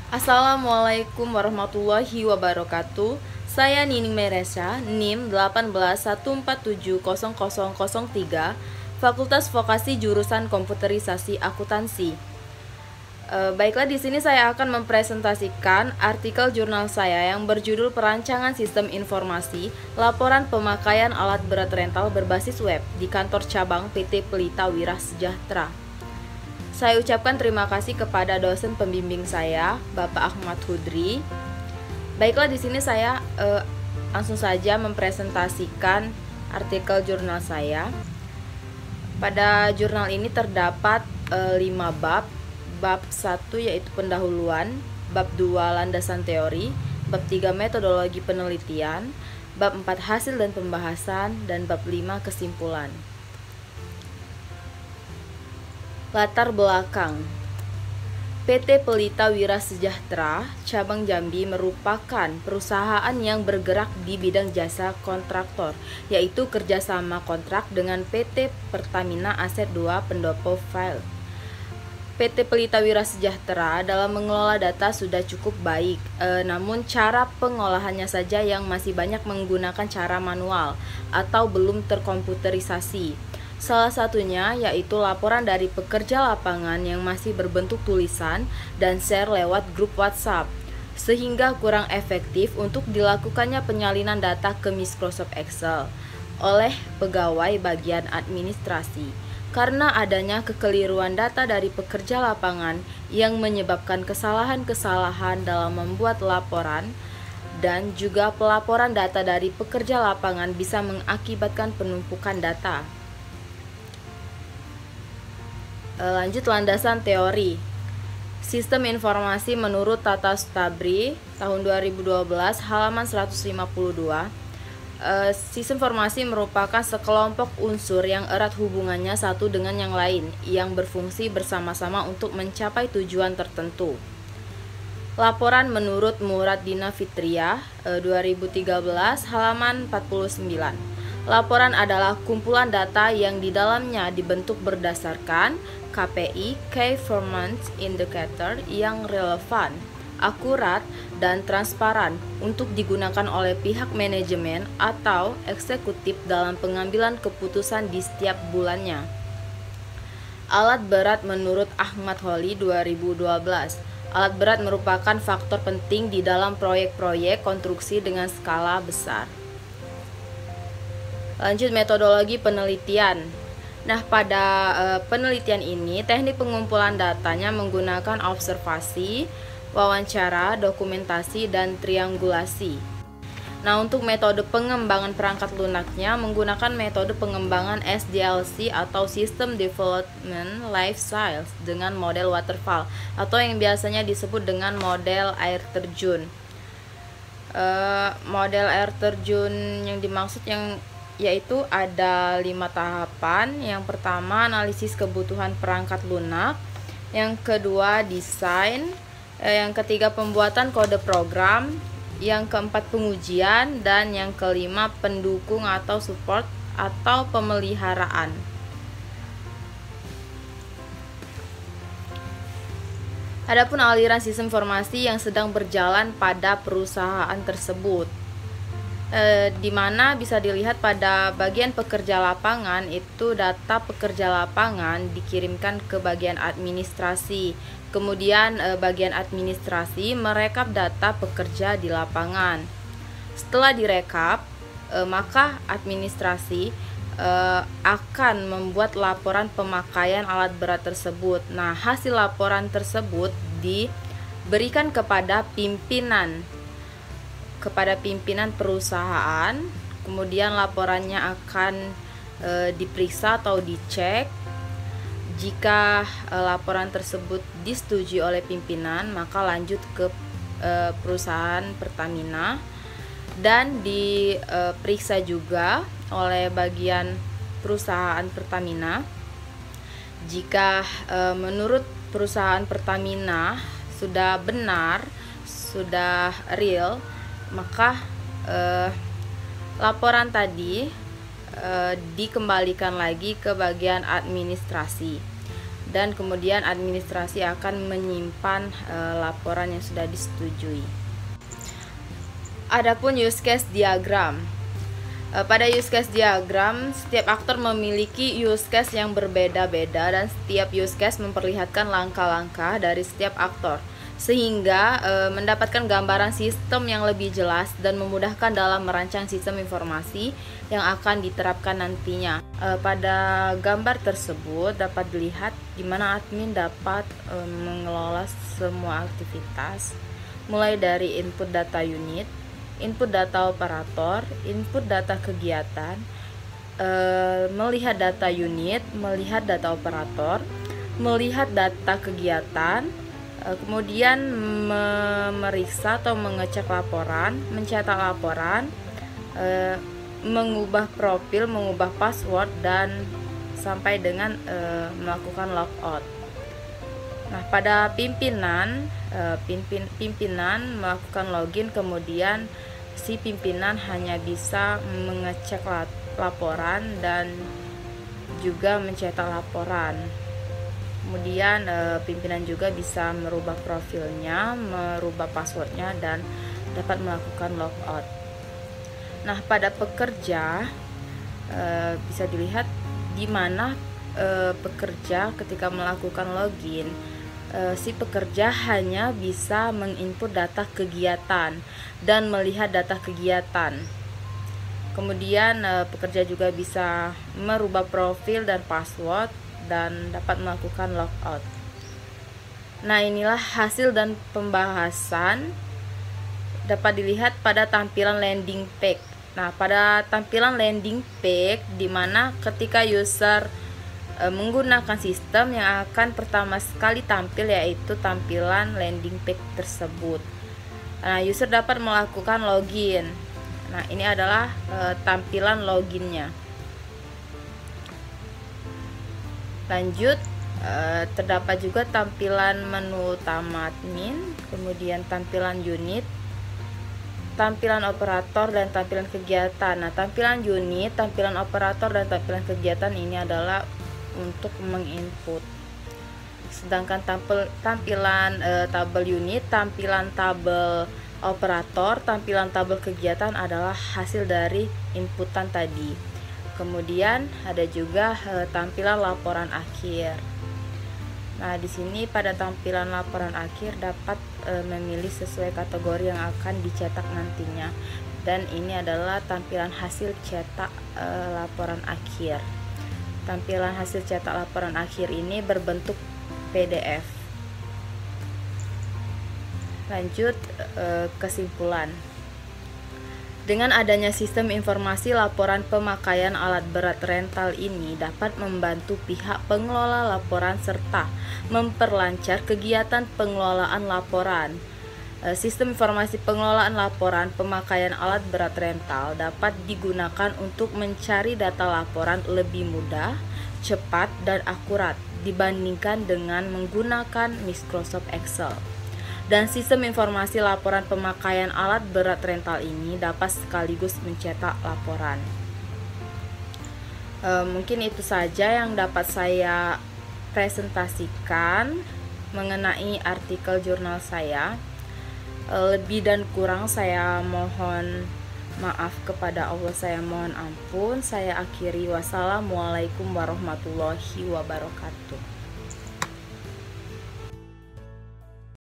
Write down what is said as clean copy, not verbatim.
Assalamualaikum warahmatullahi wabarakatuh. Saya Nining Meresya, NIM 1881470003, Fakultas Vokasi Jurusan Komputerisasi Akuntansi. Baiklah, di sini saya akan mempresentasikan artikel jurnal saya yang berjudul Perancangan Sistem Informasi, Laporan Pemakaian Alat Berat Rental Berbasis Web di Kantor Cabang PT Pelita Wira Sejahtera. Saya ucapkan terima kasih kepada dosen pembimbing saya, Bapak Ahmad Hudri. Baiklah, di sini saya langsung saja mempresentasikan artikel jurnal saya. Pada jurnal ini terdapat 5 bab. Bab 1 yaitu pendahuluan, bab 2 landasan teori, bab 3 metodologi penelitian, bab 4 hasil dan pembahasan, dan bab 5 kesimpulan. Latar belakang. PT Pelita Wira Sejahtera Cabang Jambi merupakan perusahaan yang bergerak di bidang jasa kontraktor, yaitu kerjasama kontrak dengan PT Pertamina Aset II Pendopo File. PT Pelita Wira Sejahtera dalam mengelola data sudah cukup baik, namun cara pengolahannya saja yang masih banyak menggunakan cara manual atau belum terkomputerisasi. Salah satunya yaitu laporan dari pekerja lapangan yang masih berbentuk tulisan dan share lewat grup WhatsApp, sehingga kurang efektif untuk dilakukannya penyalinan data ke Microsoft Excel oleh pegawai bagian administrasi, karena adanya kekeliruan data dari pekerja lapangan yang menyebabkan kesalahan-kesalahan dalam membuat laporan, dan juga pelaporan data dari pekerja lapangan bisa mengakibatkan penumpukan data. Lanjut, landasan teori. Sistem informasi menurut Tata Stabri tahun 2012 halaman 152. Sistem informasi merupakan sekelompok unsur yang erat hubungannya satu dengan yang lain, yang berfungsi bersama-sama untuk mencapai tujuan tertentu. Laporan menurut Murad Dina Fitriah 2013 halaman 49. Laporan adalah kumpulan data yang di dalamnya dibentuk berdasarkan KPI, Key Performance Indicator, yang relevan, akurat, dan transparan untuk digunakan oleh pihak manajemen atau eksekutif dalam pengambilan keputusan di setiap bulannya. Alat berat menurut Ahmad Holi 2012. Alat berat merupakan faktor penting di dalam proyek-proyek konstruksi dengan skala besar. Lanjut, metodologi penelitian. Nah, pada penelitian ini, teknik pengumpulan datanya menggunakan observasi, wawancara, dokumentasi, dan triangulasi. Nah, untuk metode pengembangan perangkat lunaknya menggunakan metode pengembangan SDLC atau System Development Life Cycle dengan model waterfall atau yang biasanya disebut dengan model air terjun. Model air terjun yang dimaksud yaitu ada 5 tahapan. Yang pertama, analisis kebutuhan perangkat lunak. Yang kedua, desain. Yang ketiga, pembuatan kode program. Yang keempat, pengujian. Dan yang kelima, pendukung atau support atau pemeliharaan. Adapun aliran sistem informasi yang sedang berjalan pada perusahaan tersebut, di mana bisa dilihat pada bagian pekerja lapangan itu data pekerja lapangan dikirimkan ke bagian administrasi. Kemudian bagian administrasi merekap data pekerja di lapangan. Setelah direkap, maka administrasi akan membuat laporan pemakaian alat berat tersebut. Nah, hasil laporan tersebut diberikan kepada pimpinan perusahaan. Kemudian laporannya akan diperiksa atau dicek. Jika laporan tersebut disetujui oleh pimpinan, maka lanjut ke perusahaan Pertamina dan diperiksa juga oleh bagian perusahaan Pertamina. Jika menurut perusahaan Pertamina sudah benar, sudah real, maka laporan tadi dikembalikan lagi ke bagian administrasi. dan kemudian administrasi akan menyimpan laporan yang sudah disetujui. Adapun use case diagram. Pada use case diagram, setiap aktor memiliki use case yang berbeda-beda dan setiap use case memperlihatkan langkah-langkah dari setiap aktor, sehingga mendapatkan gambaran sistem yang lebih jelas dan memudahkan dalam merancang sistem informasi yang akan diterapkan nantinya. Pada gambar tersebut dapat dilihat di mana admin dapat mengelola semua aktivitas, mulai dari input data unit, input data operator, input data kegiatan, melihat data unit, melihat data operator, melihat data kegiatan, kemudian memeriksa atau mengecek laporan, mencetak laporan, mengubah profil, mengubah password, dan sampai dengan melakukan logout. Nah, pada pimpinan melakukan login, kemudian si pimpinan hanya bisa mengecek laporan dan juga mencetak laporan. Kemudian pimpinan juga bisa merubah profilnya, merubah passwordnya, dan dapat melakukan logout. Nah, pada pekerja bisa dilihat di mana pekerja ketika melakukan login, si pekerja hanya bisa menginput data kegiatan dan melihat data kegiatan. Kemudian pekerja juga bisa merubah profil dan password dan dapat melakukan logout. Nah, inilah hasil dan pembahasan dapat dilihat pada tampilan landing page. Nah, pada tampilan landing page di mana ketika user menggunakan sistem yang akan pertama sekali tampil yaitu tampilan landing page tersebut. Nah, user dapat melakukan login. Nah, ini adalah tampilan loginnya. Lanjut, terdapat juga tampilan menu utama admin, kemudian tampilan unit, tampilan operator, dan tampilan kegiatan. Nah, tampilan unit, tampilan operator, dan tampilan kegiatan ini adalah untuk menginput. Sedangkan tampilan tabel unit, tampilan tabel operator, tampilan tabel kegiatan adalah hasil dari inputan tadi. Kemudian ada juga tampilan laporan akhir. Nah, di sini pada tampilan laporan akhir dapat memilih sesuai kategori yang akan dicetak nantinya. Dan ini adalah tampilan hasil cetak laporan akhir. Tampilan hasil cetak laporan akhir ini berbentuk PDF. Lanjut, kesimpulan. Dengan adanya sistem informasi laporan pemakaian alat berat rental ini dapat membantu pihak pengelola laporan serta memperlancar kegiatan pengelolaan laporan. Sistem informasi pengelolaan laporan pemakaian alat berat rental dapat digunakan untuk mencari data laporan lebih mudah, cepat, dan akurat dibandingkan dengan menggunakan Microsoft Excel. Dan sistem informasi laporan pemakaian alat berat rental ini dapat sekaligus mencetak laporan. Mungkin itu saja yang dapat saya presentasikan mengenai artikel jurnal saya. Lebih dan kurang saya mohon maaf kepada Allah, saya mohon ampun. Saya akhiri, wassalamualaikum warahmatullahi wabarakatuh.